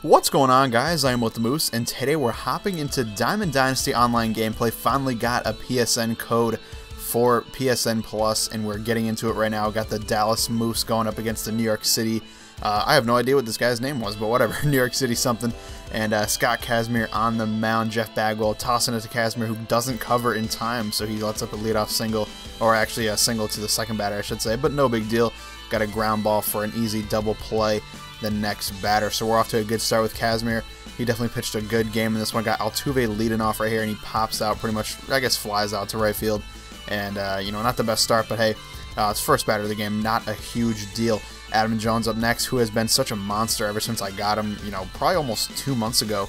What's going on, guys? I am with the Moose, and today we're hopping into Diamond Dynasty online gameplay. Finally got a PSN code for PSN Plus, and we're getting into it right now. Got the Dallas Moose going up against the New York City. I have no idea what this guy's name was, but whatever. New York City something. And Scott Kazmir on the mound. Jeff Bagwell tossing it to Kazmir, who doesn't cover in time, so he lets up a leadoff single, or actually a single to the second batter, I should say, but no big deal. Got a ground ball for an easy double play the next batter. So we're off to a good start with Kazmir. He definitely pitched a good game in this one. Got Altuve leading off right here, and he pops out pretty much, I guess, flies out to right field. And, you know, not the best start, but hey, it's first batter of the game, not a huge deal. Adam Jones up next, who has been such a monster ever since I got him, you know, probably almost 2 months ago,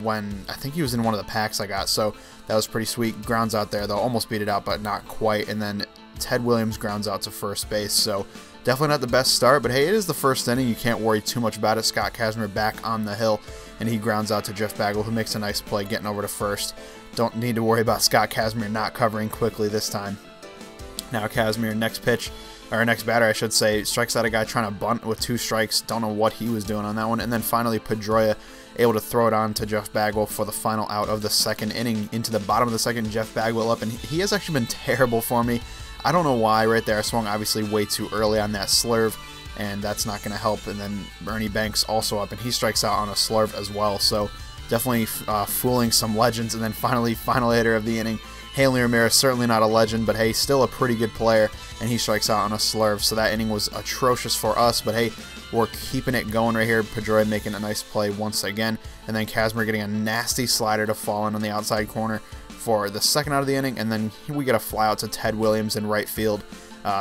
when I think he was in one of the packs I got. So that was pretty sweet. Grounds out there, though, almost beat it out, but not quite. And then Ted Williams grounds out to first base. So definitely not the best start, but hey, it is the first inning. You can't worry too much about it. Scott Kazmir back on the hill, and he grounds out to Jeff Bagwell, who makes a nice play getting over to first. Don't need to worry about Scott Kazmir not covering quickly this time. Now Kazmir, next pitch, or next batter, I should say, strikes out a guy trying to bunt with 2 strikes. Don't know what he was doing on that one. And then finally, Pedroia able to throw it on to Jeff Bagwell for the final out of the second inning. Into the bottom of the second, Jeff Bagwell up, and he has actually been terrible for me. I don't know why. Right there, I swung obviously way too early on that slurve, and that's not going to help. And then Ernie Banks also up, and he strikes out on a slurve as well. So definitely fooling some legends. And then finally, final hitter of the inning, Hanley Ramirez, certainly not a legend, but hey, still a pretty good player, and he strikes out on a slurve. So that inning was atrocious for us, but hey, we're keeping it going right here. Pedroia making a nice play once again, and then Kazmir getting a nasty slider to fall in on the outside corner for the second out of the inning, and then we get a fly out to Ted Williams in right field,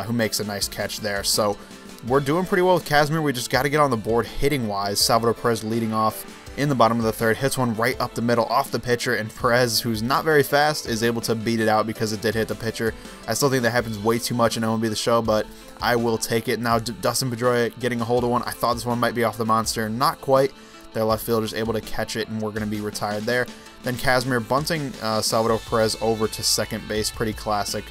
who makes a nice catch there. So we're doing pretty well with Kazmir. We just got to get on the board hitting-wise. Salvador Perez leading off in the bottom of the third, hits one right up the middle off the pitcher, and Perez, who's not very fast, is able to beat it out because it did hit the pitcher. I still think that happens way too much in MLB The Show, but I will take it. Now Dustin Pedroia getting a hold of one. I thought this one might be off the monster. Not quite. Their left fielder's able to catch it, and we're going to be retired there. Then Kazmir bunting Salvador Perez over to second base. Pretty classic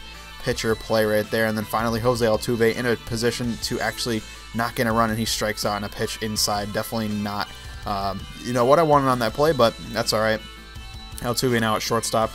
pitcher play right there. And then finally Jose Altuve in a position to actually knock in a run, and he strikes out on a pitch inside. Definitely not you know what I wanted on that play, but that's all right. Altuve now at shortstop,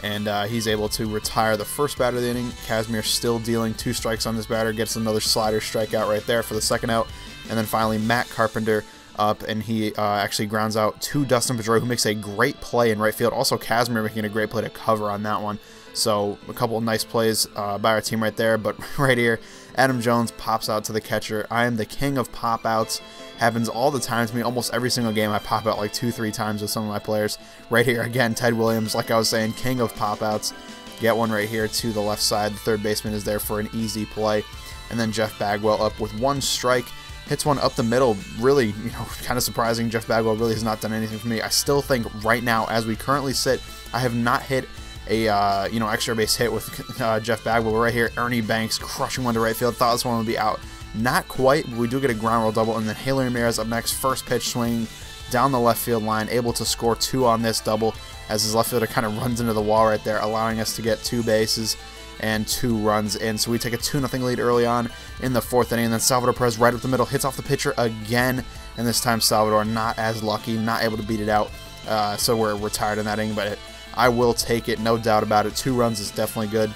and he's able to retire the first batter of the inning. Kazmir still dealing 2 strikes on this batter, gets another slider strikeout right there for the second out. And then finally Matt Carpenter up, and he actually grounds out to Dustin Pedroia, who makes a great play in right field. Also Kazmir making a great play to cover on that one. So a couple of nice plays by our team right there. But right here, Adam Jones pops out to the catcher. I am the king of pop outs. Happens all the time to me. Almost every single game I pop out like 2-3 times with some of my players. Right here again, Ted Williams, like I was saying, king of pop outs. Get one right here to the left side. The third baseman is there for an easy play. And then Jeff Bagwell up with 1 strike. Hits one up the middle. Really, you know, kind of surprising. Jeff Bagwell really has not done anything for me. I still think right now, as we currently sit, I have not hit a you know, extra base hit with Jeff Bagwell. Right here, Ernie Banks crushing one to right field. Thought this one would be out. Not quite, but we do get a ground roll double. And then Hanley Ramirez up next, first pitch swing down the left field line, able to score 2 on this double as his left fielder kind of runs into the wall right there, allowing us to get 2 bases and 2 runs in. So we take a 2-0 lead early on in the 4th inning, and then Salvador Perez right up the middle hits off the pitcher again, and this time Salvador not as lucky, not able to beat it out. So we're retired in that inning, but I will take it, no doubt about it. 2 runs is definitely good,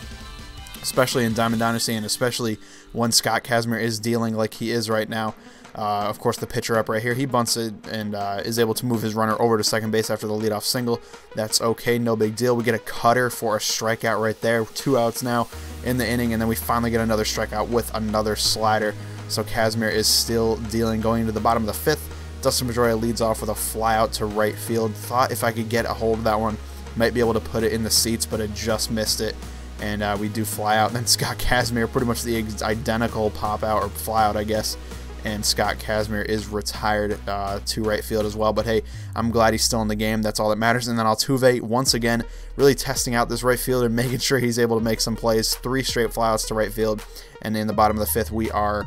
especially in Diamond Dynasty, and especially when Scott Kazmir is dealing like he is right now. Of course, the pitcher up right here, he bunts it and is able to move his runner over to second base after the leadoff single. That's okay, no big deal. We get a cutter for a strikeout right there. 2 outs now in the inning, and then we finally get another strikeout with another slider. So Kazmir is still dealing. Going into the bottom of the 5th, Dustin Pedroia leads off with a fly out to right field. Thought if I could get a hold of that one, might be able to put it in the seats, but it just missed it. And we do fly out. And then Scott Kazmir, pretty much the identical pop out, or fly out, I guess. And Scott Kazmir is retired to right field as well. But hey, I'm glad he's still in the game. That's all that matters. And then Altuve, once again, really testing out this right fielder, making sure he's able to make some plays. 3 straight flyouts to right field. And in the bottom of the 5th, we are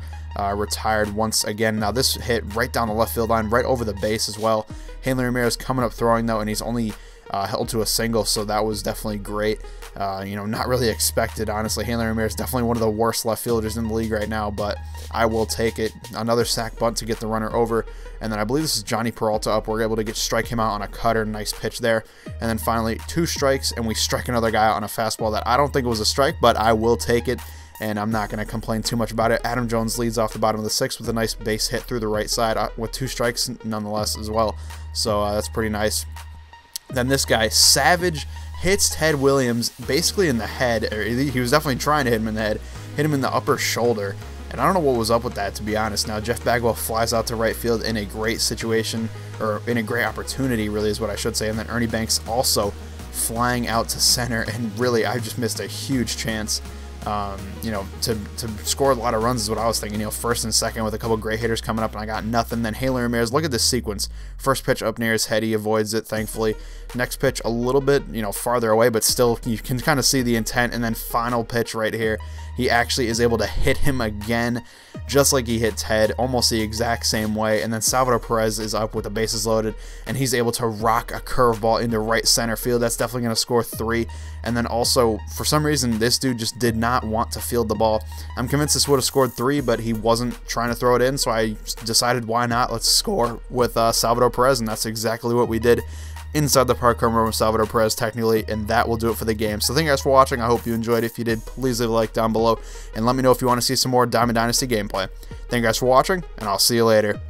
retired once again. Now this hit right down the left field line, right over the base as well. Hanley Ramirez coming up throwing, though, and he's only held to a single, so that was definitely great. You know, not really expected, honestly. Hanley Ramirez is definitely one of the worst left fielders in the league right now, but I will take it. Another sac bunt to get the runner over, and then I believe this is Johnny Peralta up. We're able to strike him out on a cutter. Nice pitch there. And then finally 2 strikes, and we strike another guy out on a fastball that I don't think was a strike, but I will take it, and I'm not going to complain too much about it. Adam Jones leads off the bottom of the 6th with a nice base hit through the right side with 2 strikes nonetheless as well. So that's pretty nice. Then this guy, Savage, hits Ted Williams basically in the head. Or he was definitely trying to hit him in the head. Hit him in the upper shoulder. And I don't know what was up with that, to be honest. Now, Jeff Bagwell flies out to right field in a great situation, or in a great opportunity, really is what I should say. And then Ernie Banks also flying out to center. And really, I just missed a huge chance. You know, to score a lot of runs is what I was thinking. You know, first and second with a couple great hitters coming up, and I got nothing. Then Hanley Ramirez, look at this sequence. First pitch up near his head, he avoids it, thankfully. Next pitch a little bit, you know, farther away, but still you can kind of see the intent. And then final pitch right here, he actually is able to hit him again, just like he hit Ted, almost the exact same way. And then Salvador Perez is up with the bases loaded, and he's able to rock a curveball into right center field. That's definitely going to score 3. And then also, for some reason, this dude just did not want to field the ball. I'm convinced this would have scored 3, but he wasn't trying to throw it in, so I decided, why not? Let's score with Salvador Perez, and that's exactly what we did. Inside the park home run with Salvador Perez technically, and that will do it for the game. So thank you guys for watching. I hope you enjoyed. If you did, please leave a like down below, and let me know if you want to see some more Diamond Dynasty gameplay. Thank you guys for watching, and I'll see you later.